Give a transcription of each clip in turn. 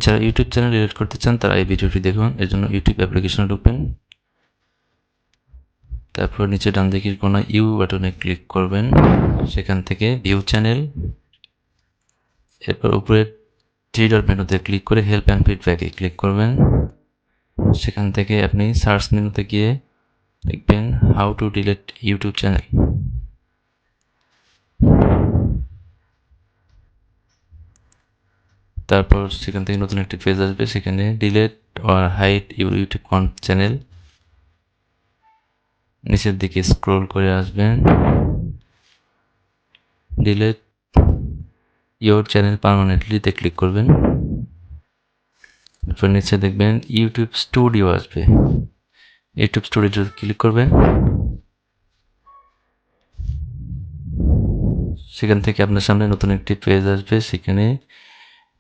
যারা YouTube channel delete করতে চান তারা এই ভিডিওটি দেখুন। এর জন্য ইউটিউব অ্যাপ্লিকেশনে ঢুকবেন, তারপর নিচে ডান দিকের কোনায় ইউ বাটনে ক্লিক করবেন, সেখান থেকে ভিউ চ্যানেল, এরপর উপরে থ্রি ডট মেনুতে ক্লিক করে হেল্প অ্যান্ড ফিডব্যাকে ক্লিক করবেন। সেখান থেকে আপনি সার্চ মেনুতে গিয়ে লিখবেন how to delete YouTube channel. তারপর সেখান থেকে নতুন একটি পেজ আসবে, সেখানে delete or hide your YouTube channel, নিচের দিকে স্ক্রল করে আসবেন, ডিলিট ইউর চ্যানেল পার্মানেন্টলিতে ক্লিক করবেন। এরপর নিচে দেখবেন ইউটিউব স্টুডিও আসবে, ইউটিউব স্টুডিওতে ক্লিক করবেন। সেখান থেকে আপনার সামনে নতুন একটি পেজ আসবে, সেখানে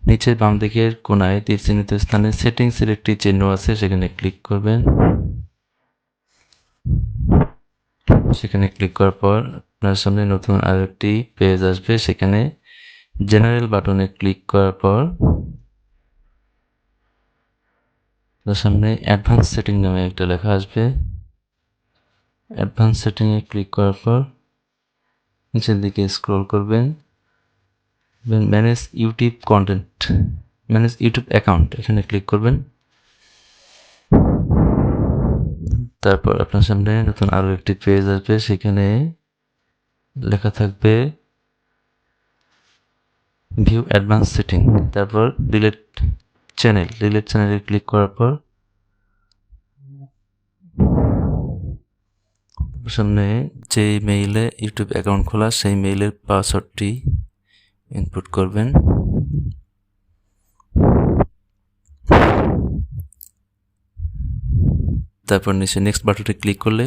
নিচের বাম দিকের কোনায় তীর চিহ্নিত স্থানে সেটিংসের একটি চিহ্ন আছে, সেখানে ক্লিক করবেন। সেখানে ক্লিক করার পর আপনার সামনে নতুন আরেকটি পেজ আসবে, সেখানে জেনারেল বাটনে ক্লিক করার পর আপনার সামনে অ্যাডভান্স সেটিং নামে একটা লেখা আসবে। অ্যাডভান্স সেটিংয়ে ক্লিক করার পর নিচের দিকে স্ক্রল করবেন, manage YouTube content, manage YouTube account, এখানে ক্লিক করবেন। তারপর আপনার সামনে নতুন আরও একটি পেজ আসবে, সেখানে লেখা থাকবে ভিউ অ্যাডভান্স সেটিং, তারপর ডিলিট চ্যানেলে ক্লিক করার পর সামনে যে মেইলে ইউটিউব অ্যাকাউন্ট খোলা সেই মেইলের পাসওয়ার্ডটি ইনপুট করবেন। তারপর নিচে নেক্সট বাটনে ক্লিক করলে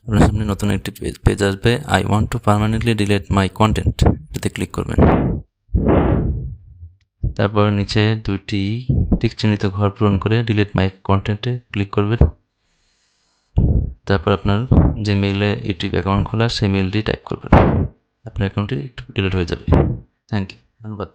আপনার সামনে নতুন একটি পেজ আসবে, I want to permanently delete my content, এটাতে ক্লিক করবেন। তারপর নিচে দুইটি টিক চিহ্নিত ঘর পূরণ করে ডিলিট মাই কন্টেন্টে ক্লিক করবেন। তারপর আপনার যে মেইলে ইউটিউব অ্যাকাউন্ট খোলা সেই মেইলটি টাইপ করবেন, আপনার অ্যাকাউন্টটি ডিলিট হয়ে যাবে। থ্যাংক ইউ, ধন্যবাদ।